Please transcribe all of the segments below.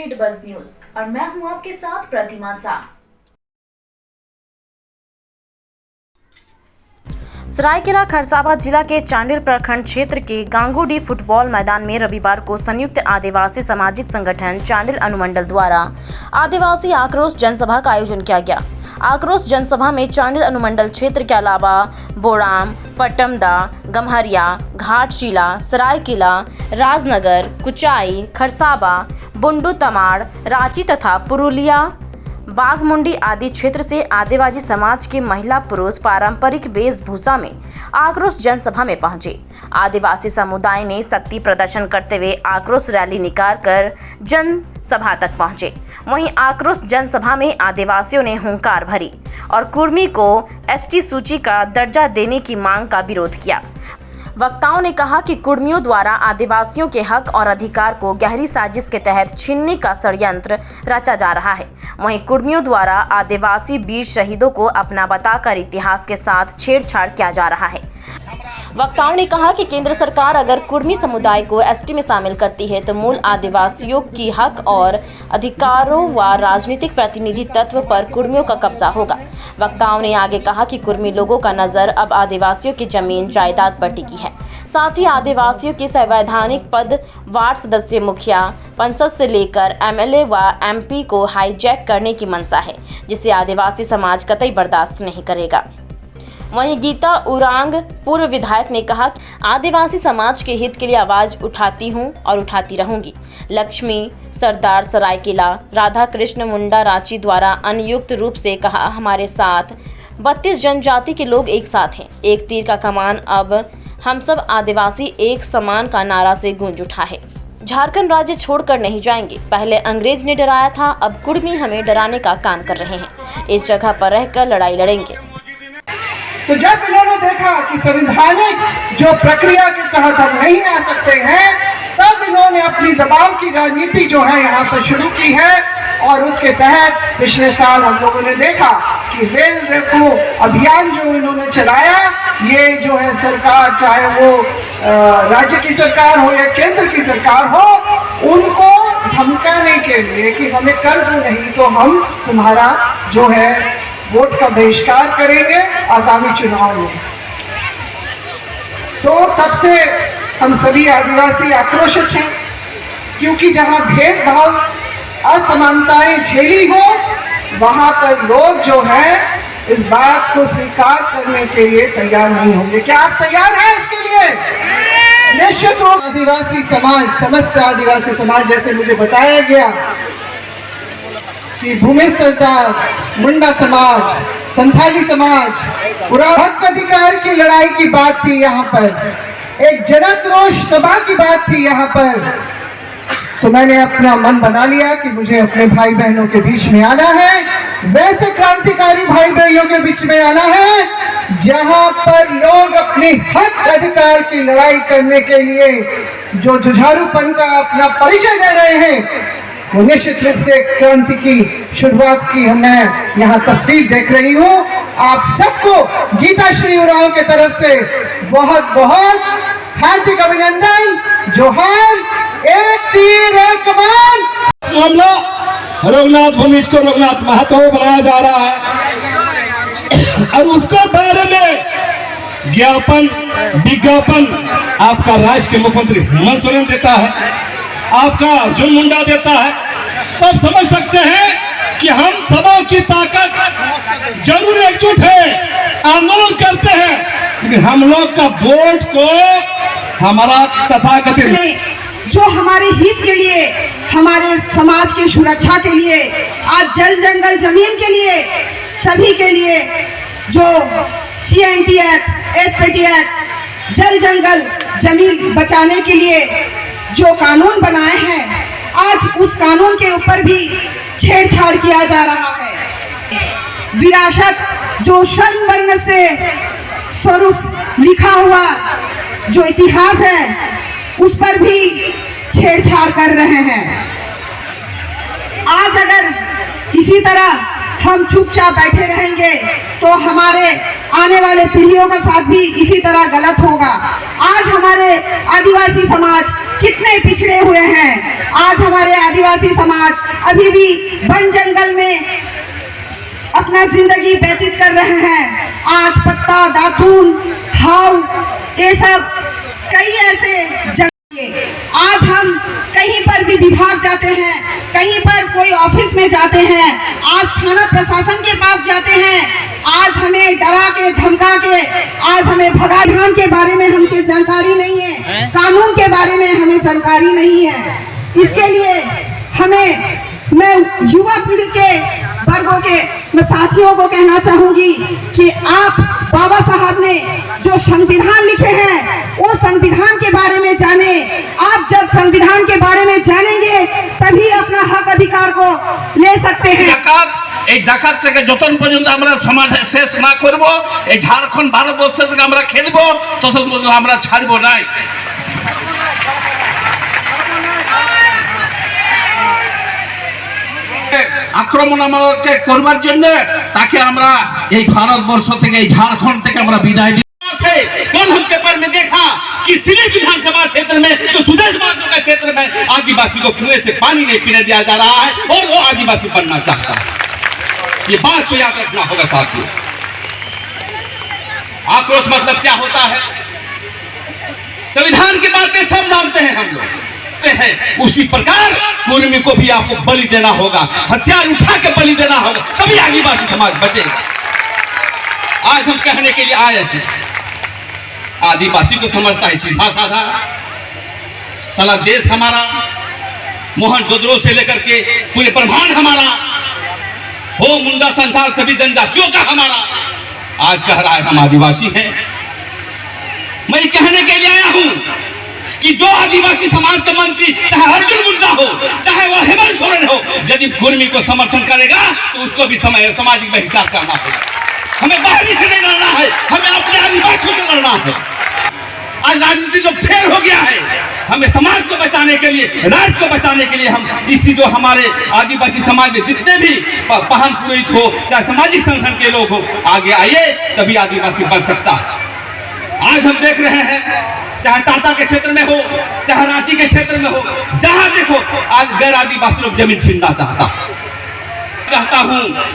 State buzz news और मैं हूं आपके साथ प्रतिमा शाह। सरायकेला खरसावां जिला के चांडिल प्रखंड क्षेत्र के गांगुडी फुटबॉल मैदान में रविवार को संयुक्त आदिवासी सामाजिक संगठन चांडिल अनुमंडल द्वारा आदिवासी आक्रोश जनसभा का आयोजन किया गया। आक्रोश जनसभा में चांडिल अनुमंडल क्षेत्र के अलावा बोड़ाम, पट्टमदा, गम्हरिया, घाटशिला, सरायकेला, राजनगर, कुचाई, खरसावां, बुंडू तमाड़, रांची तथा पुरुलिया, बाघमुंडी आदि क्षेत्र से आदिवासी समाज के महिला पुरुष पारंपरिक वेशभूषा में आक्रोश जनसभा में पहुंचे। आदिवासी समुदाय ने शक्ति प्रदर्शन करते हुए आक्रोश रैली निकालकर जनसभा तक पहुंचे। वहीं आक्रोश जनसभा में आदिवासियों ने हुंकार भरी और कुर्मी को एसटी सूची का दर्जा देने की मांग का विरोध किया। वक्ताओं ने कहा कि कुर्मियों द्वारा आदिवासियों के हक और अधिकार को गहरी साजिश के तहत छीनने का षड्यंत्र रचा जा रहा है। वहीं कुर्मियों द्वारा आदिवासी वीर शहीदों को अपना बताकर इतिहास के साथ छेड़छाड़ किया जा रहा है। वक्ताओं ने कहा कि केंद्र सरकार अगर कुर्मी समुदाय को एसटी में शामिल करती है तो मूल आदिवासियों की हक और अधिकारों व राजनीतिक प्रतिनिधित्व पर कुर्मियों का कब्जा होगा। वक्ताओं ने आगे कहा कि कुर्मी लोगों का नज़र अब आदिवासियों की जमीन जायदाद पर टिकी है। साथ ही आदिवासियों के संवैधानिक पद, वार्ड सदस्य, मुखिया, पंचायत से लेकर एमएलए व एमपी को हाईजैक करने की मंशा है, जिसे आदिवासी समाज कतई बर्दाश्त नहीं करेगा। वहीं गीता उरांग पूर्व विधायक ने कहा, आदिवासी समाज के हित के लिए आवाज उठाती हूं और उठाती रहूंगी। लक्ष्मी सरदार सरायकेला, राधा कृष्ण मुंडा रांची द्वारा अनियुक्त रूप से कहा, हमारे साथ 32 जनजाति के लोग एक साथ हैं। एक तीर का कमान अब हम सब आदिवासी एक समान का नारा से गूंज उठा है। झारखंड राज्य छोड़कर नहीं जाएंगे। पहले अंग्रेज ने डराया था, अब कुर्मी हमें डराने का काम कर रहे हैं। इस जगह पर रहकर लड़ाई लड़ेंगे। तो जब इन्होंने देखा कि संवैधानिक जो प्रक्रिया के तहत हम नहीं आ सकते हैं, तब इन्होंने अपनी दबाव की राजनीति जो है यहाँ पर शुरू की है। और उसके तहत पिछले साल हम लोगों ने देखा कि रेल रोको अभियान जो इन्होंने चलाया, ये जो है सरकार, चाहे वो राज्य की सरकार हो या केंद्र की सरकार हो, उनको धमकाने के लिए कि हमें कर दो, नहीं तो हम तुम्हारा जो है वोट का बहिष्कार करेंगे आगामी चुनाव में। तो तब से हम सभी आदिवासी आक्रोशित हैं, क्योंकि जहां भेदभाव, असमानताएं झेली हो, वहां पर लोग जो है इस बात को स्वीकार करने के लिए तैयार नहीं होंगे। क्या आप तैयार हैं इसके लिए? निश्चित रूप आदिवासी समाज, समस्त आदिवासी समाज, जैसे मुझे बताया गया कि भूमि सरदार, मुंडा समाज, संथाली समाज, पूरा हक अधिकार की लड़ाई की बात थी यहाँ पर, एक जनाक्रोश सभा की बात थी यहाँ पर। तो मैंने अपना मन बना लिया कि मुझे अपने भाई बहनों के बीच में आना है, वैसे क्रांतिकारी भाई बहनों के बीच में आना है, जहाँ पर लोग अपने हक अधिकार की लड़ाई करने के लिए जो जुझारूपन का अपना परिचय दे रहे हैं, वो निश्चित रूप से क्रांति की शुरुआत की मैं यहाँ तस्वीर देख रही हूँ। आप सबको गीता श्री उरांव के तरफ से बहुत बहुत हार्दिक अभिनंदन। जोहार, एक तीर एक कमान। मामला रघुनाथ भूमिज को रघुनाथ महतो बनाया जा रहा है और उसको बारे में ज्ञापन, विज्ञापन आपका राज्य के मुख्यमंत्री हेमंत सोरेन देता है, आपका अर्जुन मुंडा देता है। तब समझ सकते हैं कि हम सबों की ताकत जरूर एकजुट है, आंदोलन करते हैं, लेकिन हम लोग का वोट को हमारा तथाकथित जो हमारे हित के लिए, हमारे समाज की सुरक्षा के लिए, आज जल जंगल जमीन के लिए, सभी के लिए जो CNT एक्ट, SPT एक्ट, जल जंगल जमीन बचाने के लिए जो कानून बनाए हैं, आज उस कानून के ऊपर भी छेड़छाड़ किया जा रहा है। विरासत जो स्वर्ण वर्ण से स्वरूप लिखा हुआ जो इतिहास है, उस पर भी छेड़छाड़ कर रहे हैं। आज अगर इसी तरह हम चुपचाप बैठे रहेंगे तो हमारे आने वाले पीढ़ियों का साथ भी इसी तरह गलत होगा। आज हमारे आदिवासी समाज कितने पिछड़े हुए हैं। आज हमारे आदिवासी समाज अभी भी वन जंगल में अपना जिंदगी व्यतीत कर रहे हैं। आज पत्ता, दातून, हाव, ये सब कई ऐसे जगह, आज हम कहीं पर भी विभाग जाते हैं, कहीं पर कोई ऑफिस में जाते हैं, आज थाना प्रशासन के पास जाते हैं, आज हमें डरा के धमका के, आज हमें भगाधान के बारे में हमको जानकारी नहीं है, कानून के बारे में हमें जानकारी नहीं है। इसके लिए मैं युवा पीढ़ी के वर्गों के मैं साथियों को कहना चाहूंगी कि आप बाबा साहब ने जो संविधान लिखे हैं वो संविधान के बारे में जाने। आप जब संविधान के बारे में जानेंगे तभी अपना हक अधिकार को ले सकते हैं। এই ঢাকা থেকে যতক্ষণ পর্যন্ত আমরা সমাজ শেষ না করব, এই ঝাড়খণ্ড ভারতবর্ষ থেকে আমরা খেলব, ততক্ষণ পর্যন্ত আমরা ছাড়বো নাই। আক্রমণ আমাদেরকে করবার জন্য তাকে আমরা এই ভারতবর্ষ থেকে, এই ঝাড়খণ্ড থেকে আমরা বিদায় দিই। कल हम पेपर में देखा कि सिली विधानसभा क्षेत्र में तो सुदेश बाबू के क्षेत्र में आदिवासी को कुएं से पानी नहीं पीने दिया जा रहा है और वो आदिवासी बनना चाहता है। ये बात को याद रखना होगा साथियों। आक्रोश मतलब क्या होता है? संविधान की बातें सब जानते हैं हम लोग है। उसी प्रकार कुर्मी को भी आपको बलि देना होगा, हथियार उठा के बलि देना होगा, तभी आदिवासी समाज बचेगा। आज हम कहने के लिए आए थे, आदिवासी को समझता है सीधा साधा, साला देश हमारा, मोहन जोदड़ो से लेकर के पूरे ब्रह्मांड हमारा, हो मुंडा संथाल सभी जनजातियों का हमारा। आज कह रहा है हम आदिवासी हैं। मैं कहने के लिए आया हूं कि जो आदिवासी समाज का मंत्री, चाहे अर्जुन मुंडा हो, चाहे वो हेमंत सोरेन हो, यदि कुर्मी को समर्थन करेगा तो उसको भी सामाजिक बहिष्कार करना होगा। हमें बाहरी से नहीं लड़ना है, हमें अपने आदिवासियों से लड़ना है। आज राजनीति जो फेल हो गया है, हमें समाज को बचाने के लिए, राज्य को बचाने के लिए हम इसी जो हमारे आदिवासी समाज में जितने भी पहन पुरोहित हो, चाहे सामाजिक संगठन के लोग हो, आगे आइए, तभी आदिवासी बच सकता है। आज हम देख रहे हैं, चाहे टाटा के क्षेत्र में हो, चाहे रांची के क्षेत्र में हो, जहां देखो आज गैर आदिवासी लोग जमीन छीनना चाहता हूं।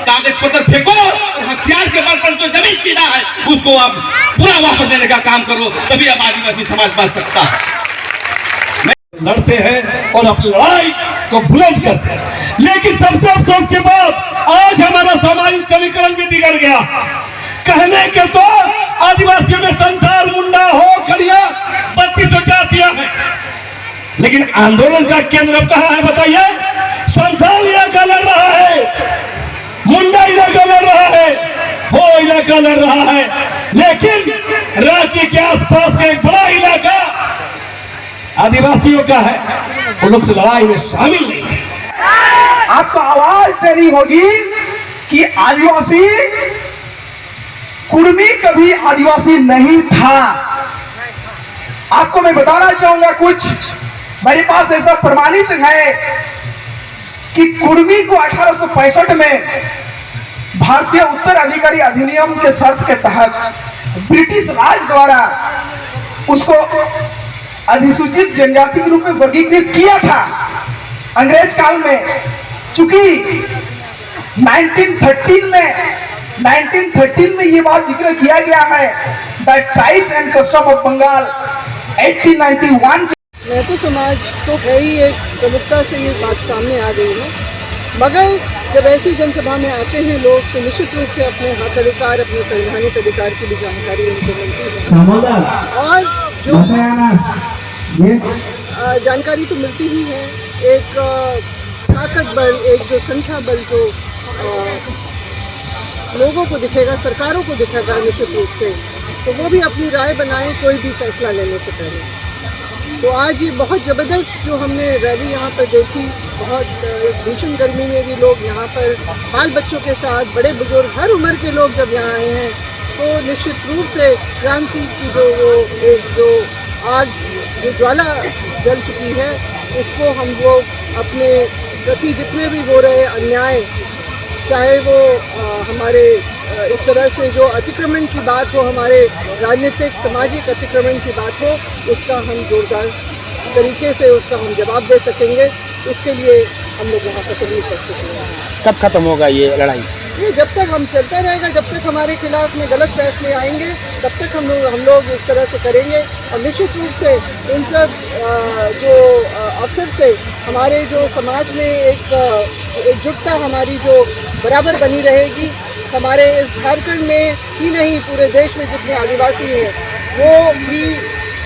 कागज पत्र फेंको और हथियार के बल पर जो जमीन छीना है उसको आप पूरा वापस लेने का काम करो, तभी अब आदिवासी समाज बच सकता है। लड़ते हैं और अपनी लड़ाई को बुलंद करते हैं, लेकिन सबसे अफसोस के बाद आज हमारा सामाजिक समीकरण भी बिगड़ गया। कहने के तो आदिवासियों में संथाल, मुंडा हो, खड़िया 32 जातियां हैं, लेकिन आंदोलन का केंद्र अब कहां है बताइए? संथाल इलाका लड़ रहा है, मुंडा इलाका लड़ रहा है, हो इलाका लड़ रहा है, लेकिन रांची के आसपास का एक बड़ा इलाका आदिवासियों का है, वो लोग से लड़ाई में शामिल नहीं है। आपको आवाज देनी होगी कि आदिवासी, कुर्मी कभी आदिवासी नहीं था। आपको मैं बताना चाहूंगा, कुछ मेरे पास ऐसा प्रमाणित है कि कुर्मी को 1865 में भारतीय उत्तराधिकारी अधिनियम के शर्त के तहत ब्रिटिश राज द्वारा उसको अधिसूचित जनजाति के रूप में वर्गीकृत किया था अंग्रेज काल में। चूंकि 1913 में ये बात जिक्र किया गया है, the tribes and custom of Bengal 1891। Mahato समाज तो है ही एक प्रमुखता से ये बात सामने आ गई है, मगर जब ऐसी जनसभा में आते हैं लोग तो निश्चित रूप से अपने हक अधिकार, अपने संवैधानिक अधिकार की भी जानकारी उनको मिलती है। और जो जानकारी तो मिलती ही है, एक ताकत बल, एक जो संख्या बल जो लोगों को दिखेगा, सरकारों को दिखेगा निश्चित रूप से, तो वो भी अपनी राय बनाए कोई भी फैसला लेने से पहले। तो आज ये बहुत ज़बरदस्त जो हमने रैली यहाँ पर देखी, बहुत इस भीषण गर्मी में भी लोग यहाँ पर बाल बच्चों के साथ, बड़े बुजुर्ग, हर उम्र के लोग जब यहाँ आए हैं, तो निश्चित रूप से क्रांति की जो वो एक जो आग, जो ज्वाला जल चुकी है, इसको हम लोग अपने प्रति जितने भी हो रहे अन्याय, चाहे वो हमारे इस तरह से जो अतिक्रमण की बात हो, हमारे राजनीतिक सामाजिक अतिक्रमण की बात हो, उसका हम जोरदार तरीके से उसका हम जवाब दे सकेंगे, इसके लिए हम लोग यहाँ पर सभी उपस्थित हैं। कब खत्म होगा ये लड़ाई? ये जब तक हम चलता रहेगा, जब तक हमारे खिलाफ में गलत फैसले आएंगे, तब तक हम लोग इस तरह से करेंगे। और निश्चित रूप से इन सब जो अवसर से हमारे जो समाज में एकजुटता हमारी जो बराबर बनी रहेगी। हमारे इस झारखंड में ही नहीं, पूरे देश में जितने आदिवासी हैं वो भी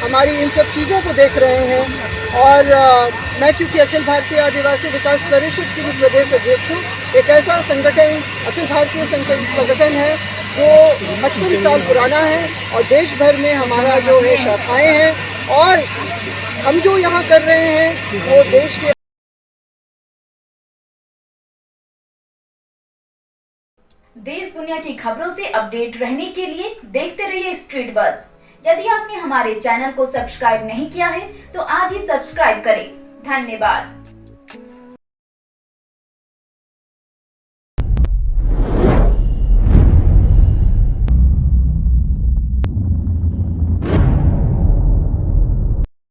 हमारी इन सब चीज़ों को देख रहे हैं। और मैं चूँकि अखिल भारतीय आदिवासी विकास परिषद की भी प्रदेश अध्यक्ष हूँ, एक ऐसा संगठन अखिल भारतीय संगठन है जो 55 साल पुराना है और देश भर में हमारा जो है शाखाएँ हैं, और हम जो यहाँ कर रहे हैं वो देश के देश दुनिया की खबरों से अपडेट रहने के लिए देखते रहिए स्ट्रीट बज़। यदि आपने हमारे चैनल को सब्सक्राइब नहीं किया है तो आज ही सब्सक्राइब करें। धन्यवाद।